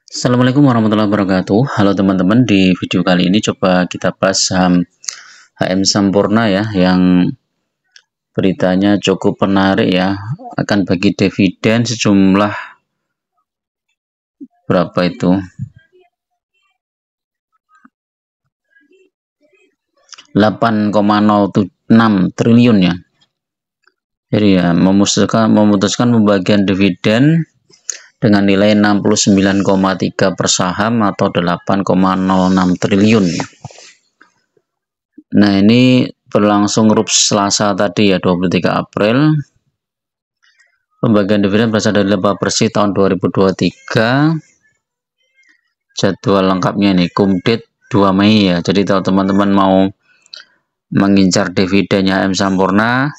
Assalamualaikum warahmatullahi wabarakatuh. Halo teman-teman, di video kali ini coba kita bahas saham HM Sampurna ya, yang beritanya cukup menarik ya, akan bagi dividen sejumlah berapa itu? 8,06 triliun ya. Jadi ya memutuskan pembagian dividen dengan nilai 69,3 per saham atau 8,06 triliun ya. Nah, ini berlangsung rups Selasa tadi ya, 23 April. Pembagian dividen berasal dari laba bersih tahun 2023. Jadwal lengkapnya nih, kumdit 2 Mei ya. Jadi kalau teman-teman mau mengincar dividennya HM Sampurna,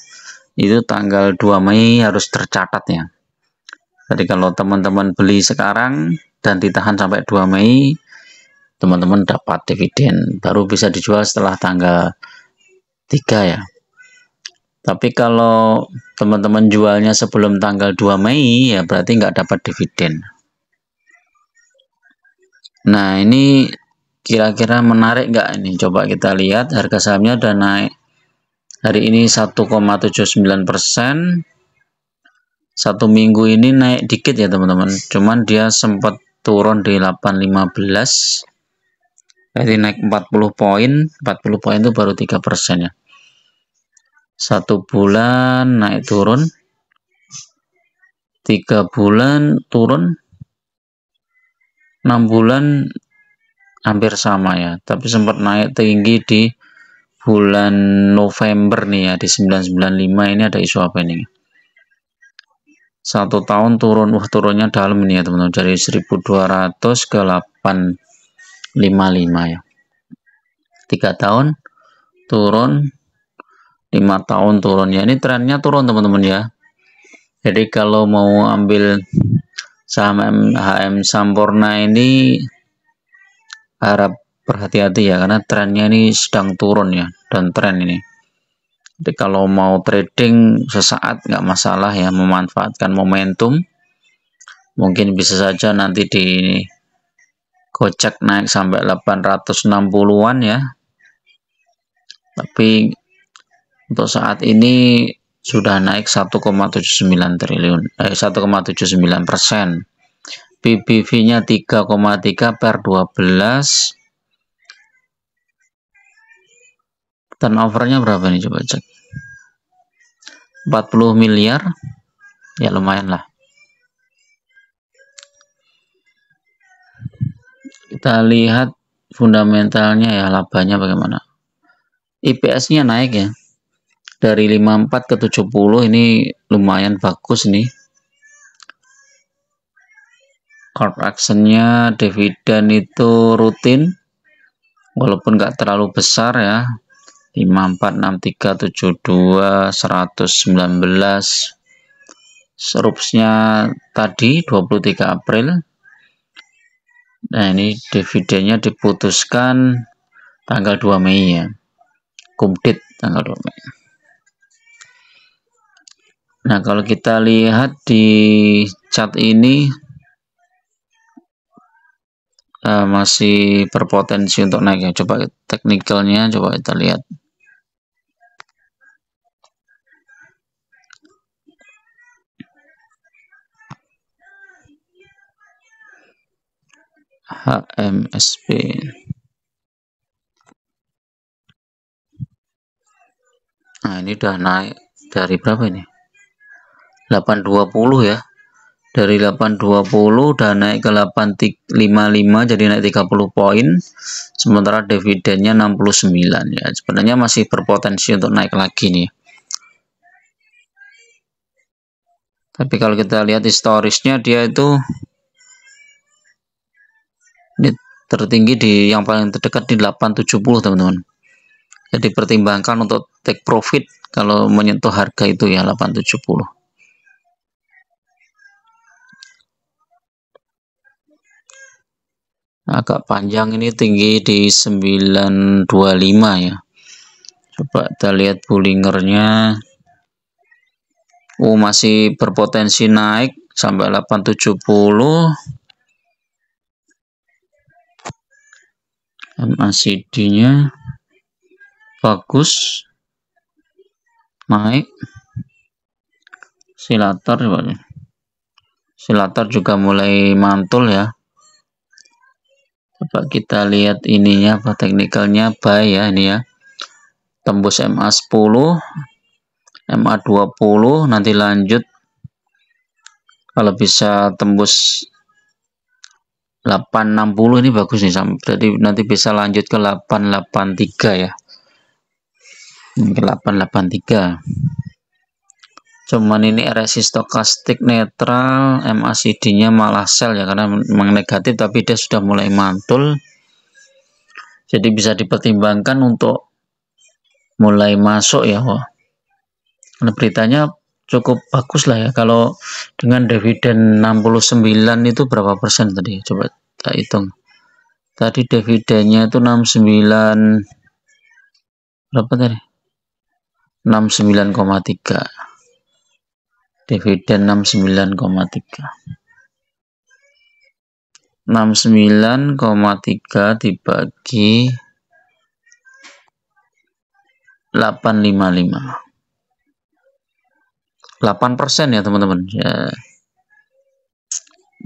itu tanggal 2 Mei harus tercatat ya. Jadi kalau teman-teman beli sekarang dan ditahan sampai 2 Mei, teman-teman dapat dividen. Baru bisa dijual setelah tanggal 3 ya. Tapi kalau teman-teman jualnya sebelum tanggal 2 Mei, ya berarti nggak dapat dividen. Nah, ini kira-kira menarik nggak ini? Coba kita lihat, harga sahamnya udah naik. Hari ini 1,79%. Satu minggu ini naik dikit ya teman-teman. Cuman dia sempat turun di 8,15. Jadi naik 40 poin. 40 poin itu baru 3% ya. 1 bulan naik turun. 3 bulan turun. 6 bulan hampir sama ya, tapi sempat naik tinggi di bulan November nih ya, di 995. Ini ada isu apa ini? 1 tahun turun, turunnya dalam ini ya teman-teman, dari 1200 ke 855 ya. 3 tahun turun, 5 tahun turun ya. Ini trennya turun teman-teman ya. Jadi kalau mau ambil saham HM Sampurna ini harap berhati-hati ya, karena trennya ini sedang turun ya, dan tren ini. Jadi kalau mau trading sesaat nggak masalah ya, memanfaatkan momentum. Mungkin bisa saja nanti di gocek naik sampai 860-an ya. Tapi untuk saat ini sudah naik 1,79 triliun, 1,79%. PBV-nya 3,3 per 12. Turnover-nya berapa nih, coba cek. 40 miliar. Ya lumayan lah. Kita lihat fundamentalnya ya, labanya bagaimana. IPS-nya naik ya. Dari 54 ke 70, ini lumayan bagus nih. Corp action-nya dividen itu rutin, walaupun nggak terlalu besar ya. 54, 63, 72, 119. Serupsnya tadi 23 April. Nah, ini dividennya diputuskan tanggal 2 Mei ya. Kumdit tanggal 2 Mei. Nah, kalau kita lihat di chart ini masih berpotensi untuk naik ya. Coba teknikalnya coba kita lihat. HMSP. Nah, ini udah naik dari berapa ini? 820 ya. Dari 820 udah naik ke 855, jadi naik 30 poin. Sementara dividennya 69 ya. Sebenarnya masih berpotensi untuk naik lagi nih. Tapi kalau kita lihat historisnya, dia itu ini tertinggi di yang paling terdekat di 870 teman-teman. Jadi pertimbangkan untuk take profit kalau menyentuh harga itu ya, 870. Agak panjang, ini tinggi di 925 ya. Coba kita lihat Bollingernya. Masih berpotensi naik sampai 870. MACD-nya bagus, naik. Silator juga mulai mantul ya. Coba kita lihat ininya apa, teknikalnya buy ya, ini ya. Tembus MA10, MA20, nanti lanjut kalau bisa tembus 860 ini bagus nih, berarti nanti bisa lanjut ke 883 ya, ke 883. Cuman ini RSI stokastik netral, MACD-nya malah sell ya, karena memang negatif tapi dia sudah mulai mantul. Jadi bisa dipertimbangkan untuk mulai masuk ya. Wah. Nah, beritanya cukup bagus lah ya. Kalau dengan dividen 69 itu berapa persen tadi? Coba kita hitung. Tadi dividennya itu 69 berapa tadi? 69,3. Dividen 69,3. 69,3 dibagi 855. 8% ya teman-teman. Ya.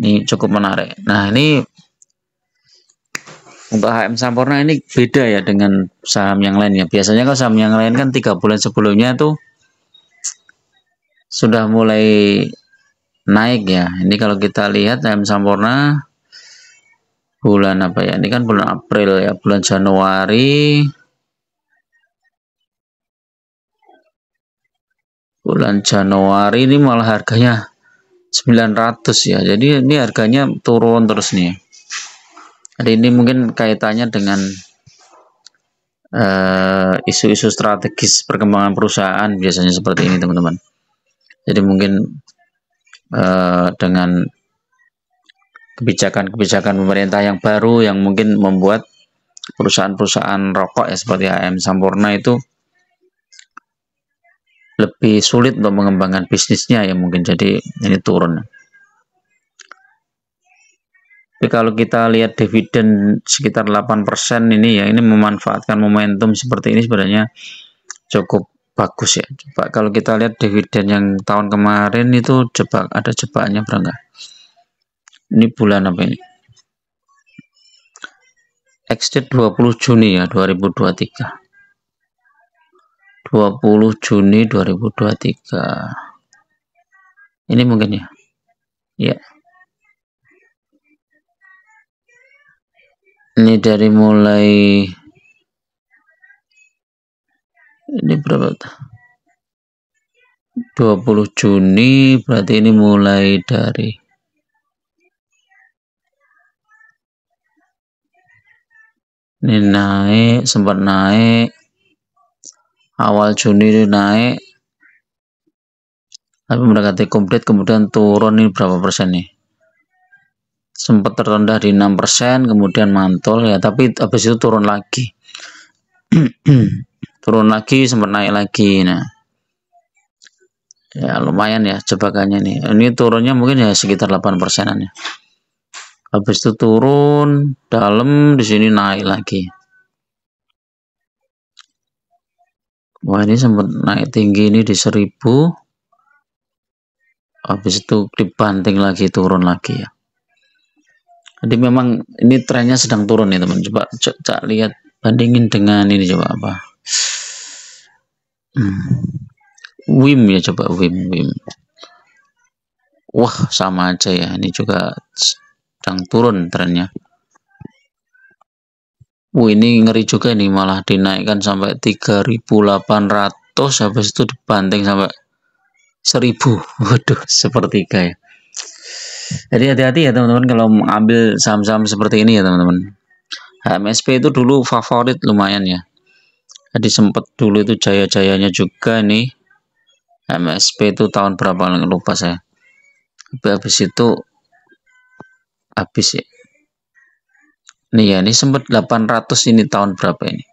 Ini cukup menarik. Nah, ini untuk HM Sampurna ini beda ya dengan saham yang lain ya. Biasanya kalau saham yang lain kan 3 bulan sebelumnya tuh sudah mulai naik ya. Ini kalau kita lihat HM Sampurna bulan apa ya? Ini kan bulan April ya, bulan Januari. Bulan Januari ini malah harganya 900 ya. Jadi ini harganya turun terus nih. Jadi ini mungkin kaitannya dengan isu-isu strategis perkembangan perusahaan biasanya seperti ini teman-teman. Jadi mungkin dengan kebijakan-kebijakan pemerintah yang baru yang mungkin membuat perusahaan-perusahaan rokok ya seperti HM Sampurna itu lebih sulit untuk mengembangkan bisnisnya ya mungkin, jadi ini turun. Tapi kalau kita lihat dividen sekitar 8% ini ya, ini memanfaatkan momentum seperti ini sebenarnya cukup bagus ya. Coba kalau kita lihat dividen yang tahun kemarin itu ada jebakannya berapa? Ini bulan apa ini? Exit 20 Juni ya 2023. 20 Juni 2023. Ini mungkin ya. Ya. Ini dari mulai ini berapa? 20 Juni berarti ini mulai dari ini naik, sempat naik awal Juni ini naik tapi mendekati komplit kemudian turun. Ini berapa persen nih? Sempat terendah di 6%, kemudian mantul ya, tapi habis itu turun lagi. Turun lagi, sempat naik lagi. Nah, ya lumayan ya jebakannya nih. Ini turunnya mungkin ya sekitar 8%-an ya. Habis itu turun dalam, di sini naik lagi. Wah, ini sempat naik tinggi ini di 1000. Habis itu dibanting lagi, turun lagi ya. Jadi memang ini trennya sedang turun nih teman. Coba lihat, bandingin dengan ini coba apa? WIM ya, coba WIM. Wah, sama aja ya. Ini juga sedang turun trennya. Ini ngeri juga nih, malah dinaikkan sampai 3.800, habis itu dibanting sampai 1.000. Waduh, sepertiga ya. Jadi hati-hati ya teman-teman kalau mengambil saham-saham seperti ini ya teman-teman. HMSP itu dulu favorit lumayan ya. Jadi sempat dulu itu jaya-jayanya juga nih. HMSP itu tahun berapa lupa saya. Habis itu habis ya. Nih ya, ini sempat 800, ini tahun berapa ini?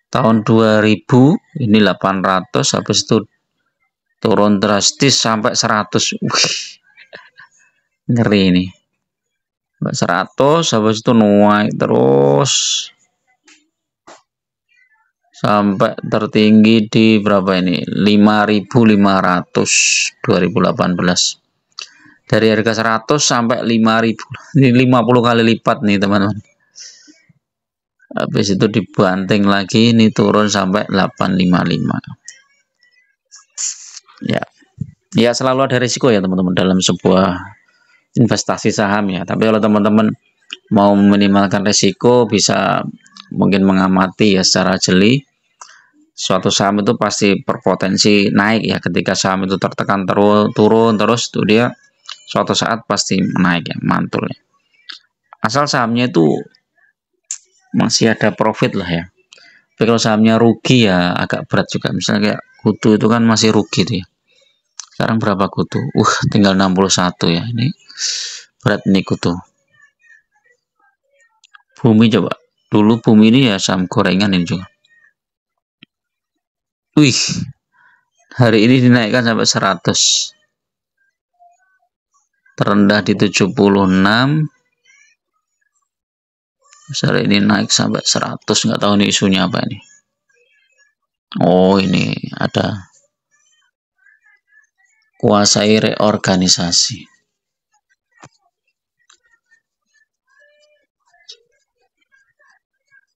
Tahun 2000, ini 800, habis itu turun drastis sampai 100. Ngeri ini. 100, habis itu naik terus. sampai tertinggi di berapa ini? 5.500 2018. Dari harga 100 sampai 5.000. Ini 50 kali lipat nih, teman-teman. Habis itu dibanting lagi, ini turun sampai 855. Ya. Ya, selalu ada risiko ya, teman-teman, dalam sebuah investasi saham ya. Tapi kalau teman-teman mau meminimalkan risiko, bisa mungkin mengamati ya secara jeli. Suatu saham itu pasti berpotensi naik ya, ketika saham itu tertekan turun terus tuh dia suatu saat pasti naik ya, mantul ya. Asal sahamnya itu masih ada profit lah ya. Tapi kalau sahamnya rugi ya agak berat juga. Misalnya kayak Kudu itu kan masih rugi tuh ya. Sekarang berapa Kudu? Tinggal 61 ya. Ini berat nih Kudu. Bumi coba. Dulu Bumi ini ya saham gorengan ini juga. Wih, hari ini dinaikkan sampai 100. Terendah di 76. Hari ini naik sampai 100. Nggak tahu ini isunya apa ini. Oh, ini ada kuasai reorganisasi.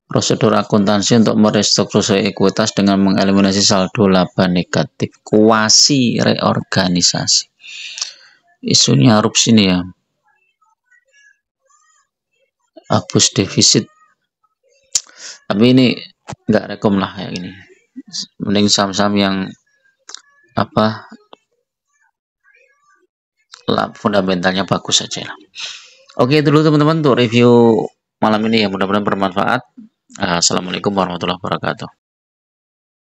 Prosedur akuntansi untuk merestrukturisasi ekuitas dengan mengeliminasi saldo laba negatif. Kuasi reorganisasi. Isunya huruf sini ya. Hapus defisit. Tapi ini nggak rekom lah kayak gini. Mending saham-saham yang apa fundamentalnya bagus saja lah. Oke, itu dulu teman-teman untuk review malam ini ya, mudah-mudahan bermanfaat. Assalamualaikum warahmatullahi wabarakatuh.